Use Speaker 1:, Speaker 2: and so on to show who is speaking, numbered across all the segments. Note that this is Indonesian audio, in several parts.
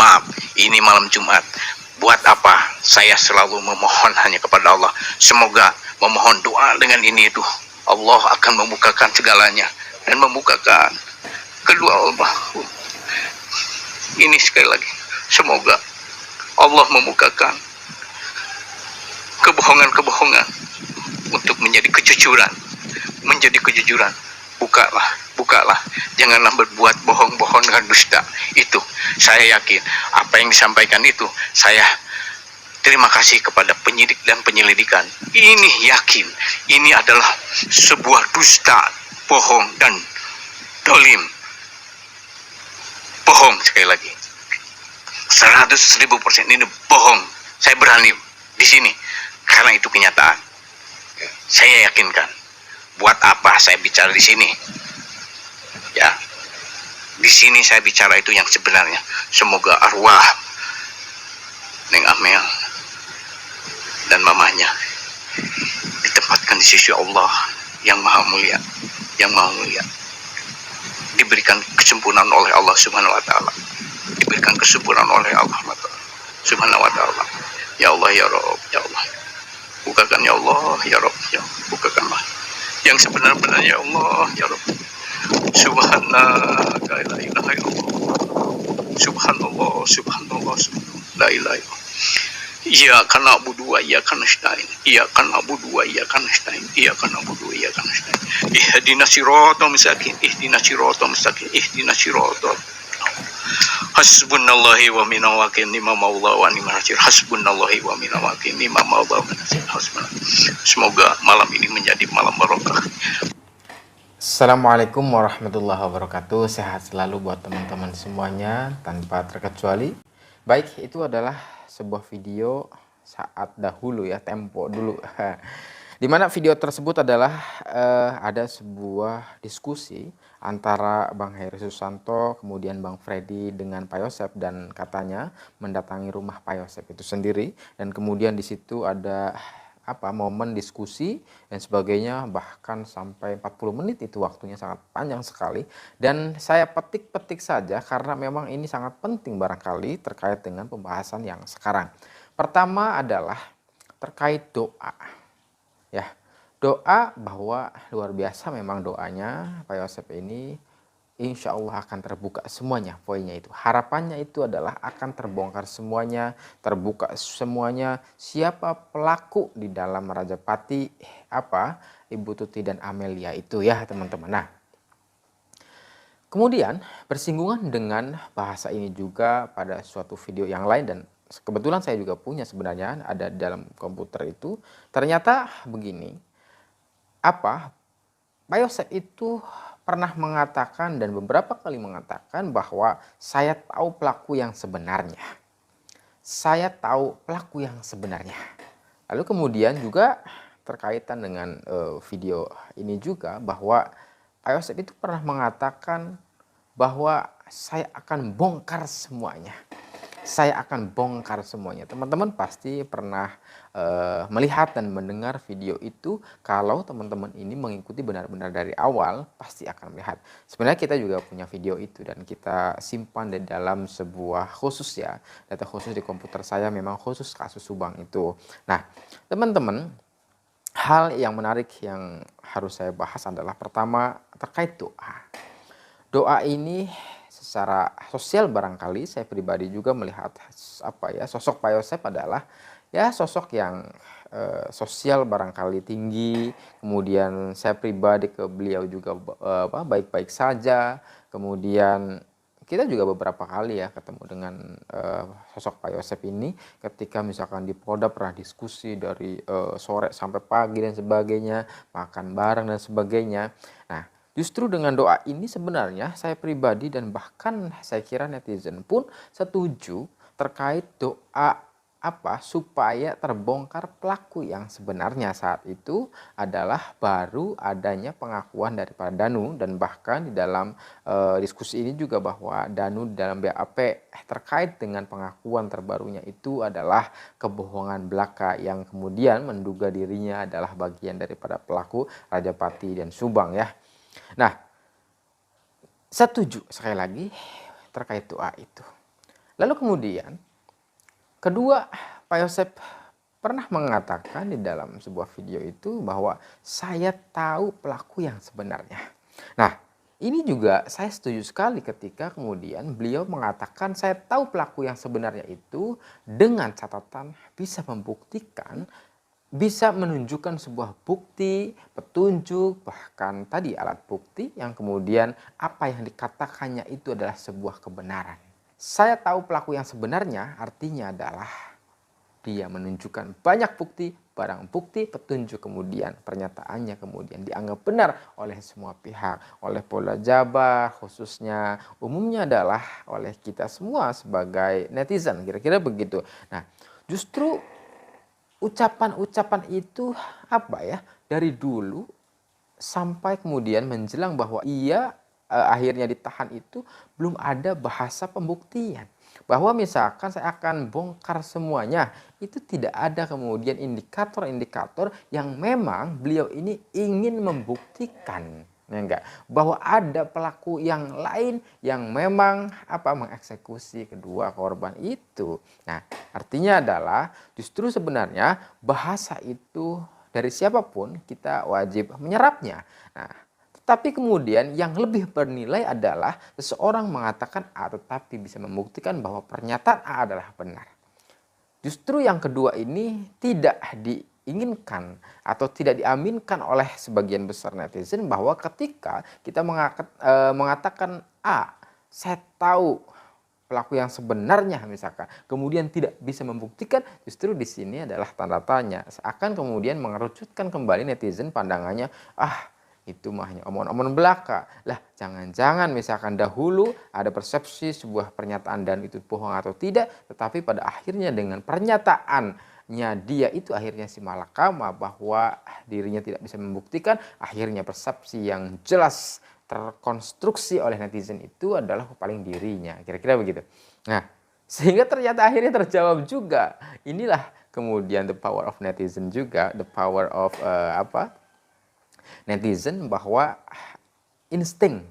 Speaker 1: maaf, ini malam Jumat. Buat apa saya selalu memohon hanya kepada Allah. Semoga memohon doa dengan ini itu Allah akan membukakan segalanya dan membukakan kedua Allah. Ini sekali lagi, semoga Allah membukakan kebohongan-kebohongan untuk menjadi kejujuran. Bukalah, janganlah berbuat bohong-bohong dengan dusta. Itu saya yakin apa yang disampaikan itu, saya terima kasih kepada penyidik dan penyelidikan. Ini yakin ini adalah sebuah dusta, bohong dan dolim. Bohong, sekali lagi 100.000% ini bohong. Saya berani di sini karena itu kenyataan. Saya yakinkan. Buat apa saya bicara di sini? Ya, di sini saya bicara itu yang sebenarnya. Semoga arwah Neng Amel dan mamanya ditempatkan di sisi Allah yang maha mulia, diberikan kesempurnaan oleh Allah Subhanahu wa taala. Diberikan kesempurnaan oleh Allah Subhanahu wa taala. Ya Allah ya Rabb, ya Allah. Bukakan ya Allah ya Rabb, ya bukakanlah yang sebenar-benarnya ya Allah ya Rabb. Subhanallah, la ilaha illallah. Subhanallah, la ilaha illallah. Iyyaka na'budu wa iyyaka nasta'in. Iyyaka na'budu wa iyyaka nasta'in. Iyyaka na'budu wa iyyaka nasta'in. Ihdinas siratal mustaqim. Ihdinas siratal mustaqim. Ihdinas siratal. Hasbunallahi wa ni'mal wakil, ni'mal maula wa ni'mal nasir. Hasbunallahi wa ni'mal wakil, ni'mal maula wa nasir. Semoga malam ini menjadi malam barokah.
Speaker 2: Assalamualaikum warahmatullahi wabarakatuh. Sehat selalu buat teman-teman semuanya tanpa terkecuali. Baik, itu adalah sebuah video saat dahulu ya, tempo dulu. Dimana video tersebut adalah ada sebuah diskusi antara Bang Hery Susanto kemudian Bang Freddy dengan Pak Yosep, dan katanya mendatangi rumah Pak Yosep itu sendiri, dan kemudian di situ ada momen diskusi dan sebagainya, bahkan sampai 40 menit, itu waktunya sangat panjang sekali. Dan saya petik-petik saja karena memang ini sangat penting barangkali terkait dengan pembahasan yang sekarang. Pertama adalah terkait doa. Ya, doa bahwa luar biasa memang doanya Pak Yosep ini, insya Allah akan terbuka semuanya. Poinnya itu, harapannya itu adalah akan terbongkar semuanya, terbuka semuanya, siapa pelaku di dalam Rajapati Ibu Tuti dan Amelia itu ya teman-teman. Nah, kemudian bersinggungan dengan bahasa ini juga pada suatu video yang lain, dan kebetulan saya juga punya sebenarnya, ada di dalam komputer itu. Ternyata begini, Pak Yosep itu pernah mengatakan dan beberapa kali mengatakan bahwa saya tahu pelaku yang sebenarnya. Saya tahu pelaku yang sebenarnya. Lalu kemudian juga terkaitan dengan video ini juga bahwa Pak Yosep itu pernah mengatakan bahwa saya akan bongkar semuanya. Saya akan bongkar semuanya. Teman-teman pasti pernah melihat dan mendengar video itu. Kalau teman-teman ini mengikuti benar-benar dari awal, pasti akan melihat. Sebenarnya kita juga punya video itu dan kita simpan di dalam sebuah khusus ya, data khusus di komputer saya, memang khusus kasus Subang itu. Nah, teman-teman, hal yang menarik yang harus saya bahas adalah pertama terkait doa. Doa ini secara sosial barangkali saya pribadi juga melihat sosok Pak Yosep adalah ya sosok yang sosial barangkali tinggi. Kemudian saya pribadi ke beliau juga baik-baik saja. Kemudian kita juga beberapa kali ya ketemu dengan sosok Pak Yosep ini ketika misalkan di Polda pernah diskusi dari sore sampai pagi dan sebagainya, makan bareng dan sebagainya. Nah, justru dengan doa ini sebenarnya saya pribadi dan bahkan saya kira netizen pun setuju terkait doa supaya terbongkar pelaku yang sebenarnya. Saat itu adalah baru adanya pengakuan daripada Danu, dan bahkan di dalam diskusi ini juga bahwa Danu dalam BAP terkait dengan pengakuan terbarunya itu adalah kebohongan belaka yang kemudian menduga dirinya adalah bagian daripada pelaku Rajapati dan Subang ya. Nah, setuju sekali lagi terkait doa itu. Lalu kemudian kedua, Pak Yosep pernah mengatakan di dalam sebuah video itu bahwa saya tahu pelaku yang sebenarnya. Nah, ini juga saya setuju sekali ketika kemudian beliau mengatakan saya tahu pelaku yang sebenarnya itu dengan catatan bisa membuktikan, bisa menunjukkan sebuah bukti, petunjuk, bahkan tadi alat bukti yang kemudian apa yang dikatakannya itu adalah sebuah kebenaran. Saya tahu pelaku yang sebenarnya artinya adalah dia menunjukkan banyak bukti, barang bukti, petunjuk, kemudian pernyataannya kemudian dianggap benar oleh semua pihak, oleh Polda Jabar khususnya, umumnya adalah oleh kita semua sebagai netizen, kira-kira begitu. Nah, justru ucapan-ucapan itu apa ya, dari dulu sampai kemudian menjelang bahwa ia akhirnya ditahan itu belum ada bahasa pembuktian. Bahwa misalkan saya akan bongkar semuanya, itu tidak ada kemudian indikator-indikator yang memang beliau ini ingin membuktikan, ya enggak, bahwa ada pelaku yang lain yang memang mengeksekusi kedua korban itu. Nah, artinya adalah justru sebenarnya bahasa itu dari siapapun kita wajib menyerapnya. Nah, tapi kemudian yang lebih bernilai adalah seseorang mengatakan A tetapi bisa membuktikan bahwa pernyataan A adalah benar. Justru yang kedua ini tidak diinginkan atau tidak diaminkan oleh sebagian besar netizen, bahwa ketika kita mengatakan A, saya tahu pelaku yang sebenarnya misalkan, kemudian tidak bisa membuktikan, justru di sini adalah tanda tanya. Seakan kemudian mengerucutkan kembali netizen pandangannya, itu mah hanya omongan-omongan belaka. Lah, jangan-jangan misalkan dahulu ada persepsi sebuah pernyataan dan itu bohong atau tidak, tetapi pada akhirnya dengan pernyataannya dia itu akhirnya si malakama bahwa dirinya tidak bisa membuktikan, akhirnya persepsi yang jelas terkonstruksi oleh netizen itu adalah paling dirinya, kira-kira begitu. Nah, sehingga ternyata akhirnya terjawab juga. Inilah kemudian the power of netizen juga, the power of netizen, bahwa insting,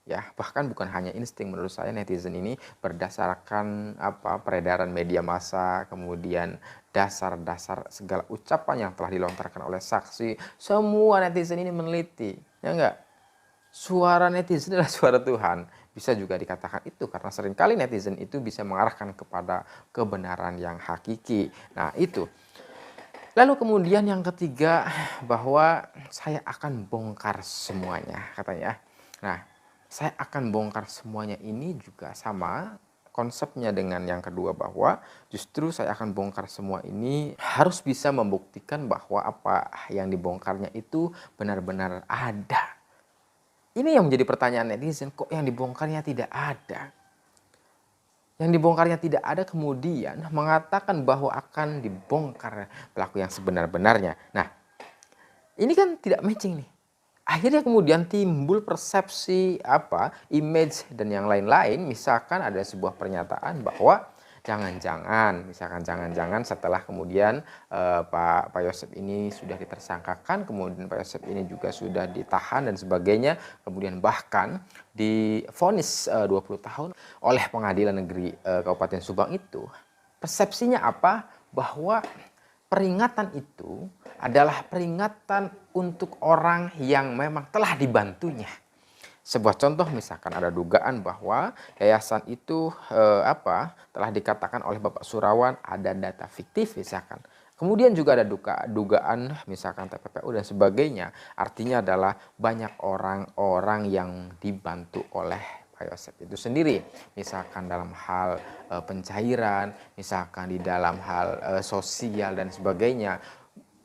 Speaker 2: ya, bahkan bukan hanya insting, menurut saya netizen ini berdasarkan peredaran media massa, kemudian dasar-dasar segala ucapan yang telah dilontarkan oleh saksi, semua netizen ini meneliti, ya enggak? Suara netizen adalah suara Tuhan, bisa juga dikatakan itu karena seringkali netizen itu bisa mengarahkan kepada kebenaran yang hakiki. Nah, itu. Lalu kemudian yang ketiga, bahwa saya akan bongkar semuanya, katanya. Nah, saya akan bongkar semuanya ini juga sama konsepnya dengan yang kedua, bahwa justru saya akan bongkar semua ini harus bisa membuktikan bahwa apa yang dibongkarnya itu benar-benar ada. Ini yang menjadi pertanyaan netizen, kok yang dibongkarnya tidak ada? Yang dibongkarnya tidak ada kemudian mengatakan bahwa akan dibongkar pelaku yang sebenar-benarnya. Nah, ini kan tidak matching nih. Akhirnya kemudian timbul persepsi image dan yang lain-lain. Misalkan ada sebuah pernyataan bahwa jangan-jangan setelah kemudian Pak Yosep ini sudah ditersangkakan, kemudian Pak Yosep ini juga sudah ditahan dan sebagainya, kemudian bahkan divonis 20 tahun oleh Pengadilan Negeri Kabupaten Subang itu, persepsinya apa? Bahwa peringatan itu adalah peringatan untuk orang yang memang telah dibantunya. Sebuah contoh, misalkan ada dugaan bahwa yayasan itu telah dikatakan oleh Bapak Surawan ada data fiktif misalkan. Kemudian juga ada dugaan misalkan TPPU dan sebagainya. Artinya adalah banyak orang-orang yang dibantu oleh Pak Yosep itu sendiri. Misalkan dalam hal pencairan, misalkan di dalam hal sosial dan sebagainya.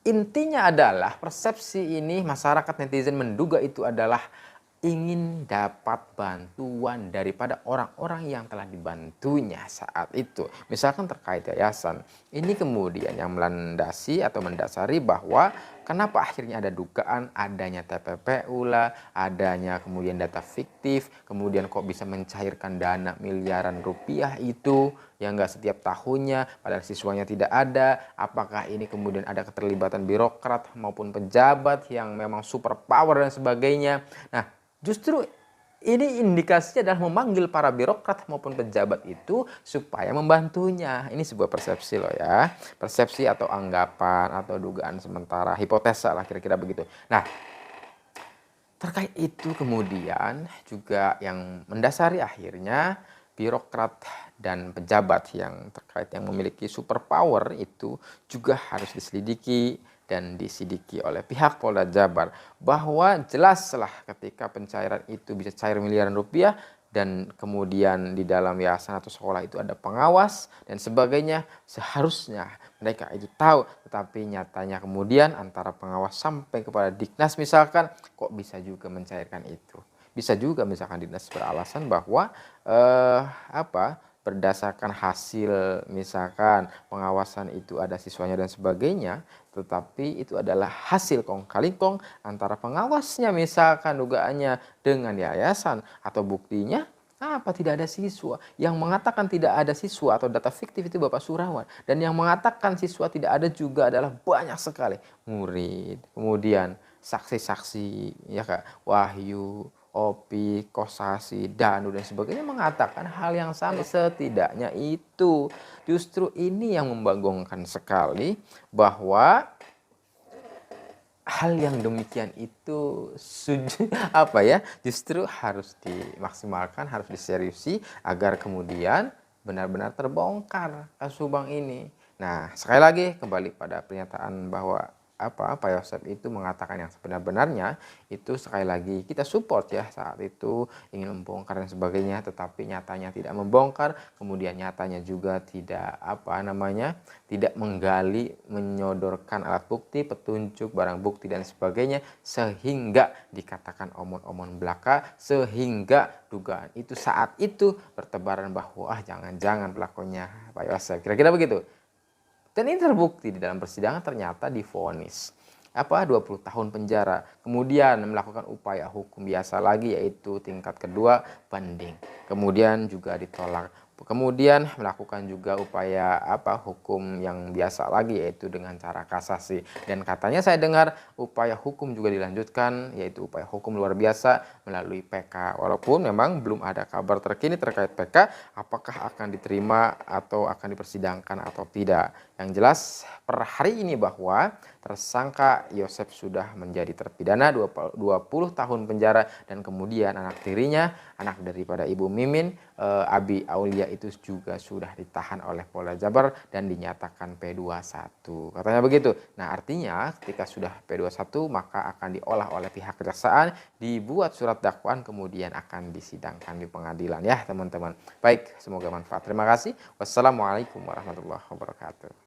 Speaker 2: Intinya adalah persepsi ini masyarakat netizen menduga itu adalah ingin dapat bantuan daripada orang-orang yang telah dibantunya saat itu. Misalkan terkait yayasan. Ini kemudian yang melandasi atau mendasari bahwa kenapa akhirnya ada dugaan adanya TPPU lah, adanya kemudian data fiktif, kemudian kok bisa mencairkan dana miliaran rupiah itu, yang enggak setiap tahunnya, padahal siswanya tidak ada. Apakah ini kemudian ada keterlibatan birokrat maupun pejabat yang memang super power dan sebagainya. Nah, justru ini indikasinya adalah memanggil para birokrat maupun pejabat itu supaya membantunya. Ini sebuah persepsi loh ya. Persepsi atau anggapan atau dugaan sementara, hipotesa lah kira-kira begitu. Nah, terkait itu kemudian juga yang mendasari akhirnya birokrat dan pejabat yang terkait yang memiliki superpower itu juga harus diselidiki dan disidiki oleh pihak Polda Jabar, bahwa jelaslah ketika pencairan itu bisa cair miliaran rupiah dan kemudian di dalam yayasan atau sekolah itu ada pengawas dan sebagainya, seharusnya mereka itu tahu, tetapi nyatanya kemudian antara pengawas sampai kepada Dignas misalkan kok bisa juga mencairkan itu. Bisa juga misalkan Dignas beralasan bahwa berdasarkan hasil misalkan pengawasan itu ada siswanya dan sebagainya, tetapi itu adalah hasil kong kali kong antara pengawasnya misalkan dugaannya dengan yayasan, atau buktinya apa, tidak ada siswa. Yang mengatakan tidak ada siswa atau data fiktif itu Bapak Surawan, dan yang mengatakan siswa tidak ada juga adalah banyak sekali murid, kemudian saksi-saksi ya Kak, Wahyu, Opi, Kosasi, Danu dan sebagainya mengatakan hal yang sama. Setidaknya itu justru ini yang membanggongkan sekali, bahwa hal yang demikian itu justru harus dimaksimalkan, harus diseriusi agar kemudian benar-benar terbongkar kasus Subang ini. Nah, sekali lagi kembali pada pernyataan bahwa Pak Yosep itu mengatakan yang sebenar-benarnya, itu sekali lagi kita support ya, saat itu ingin membongkar dan sebagainya, tetapi nyatanya tidak membongkar, kemudian nyatanya juga tidak tidak menggali, menyodorkan alat bukti, petunjuk, barang bukti dan sebagainya, sehingga dikatakan omon-omon belaka, sehingga dugaan itu saat itu bertebaran bahwa jangan-jangan pelakunya Pak Yosep, kira-kira begitu. Dan ini terbukti di dalam persidangan, ternyata divonis 20 tahun penjara. Kemudian melakukan upaya hukum biasa lagi, yaitu tingkat kedua banding. Kemudian juga ditolak. Kemudian melakukan juga upaya hukum yang biasa lagi, yaitu dengan cara kasasi. Dan katanya saya dengar upaya hukum juga dilanjutkan, yaitu upaya hukum luar biasa melalui PK. Walaupun memang belum ada kabar terkini terkait PK, apakah akan diterima atau akan dipersidangkan atau tidak. Yang jelas per hari ini bahwa tersangka Yosep sudah menjadi terpidana 20 tahun penjara, dan kemudian anak tirinya, anak daripada Ibu Mimin, Abi Aulia itu juga sudah ditahan oleh Polda Jabar dan dinyatakan P21. Katanya begitu. Nah, artinya ketika sudah P21 maka akan diolah oleh pihak kejaksaan, dibuat surat dakwaan, kemudian akan disidangkan di pengadilan ya teman-teman. Baik, semoga manfaat. Terima kasih. Wassalamualaikum warahmatullahi wabarakatuh.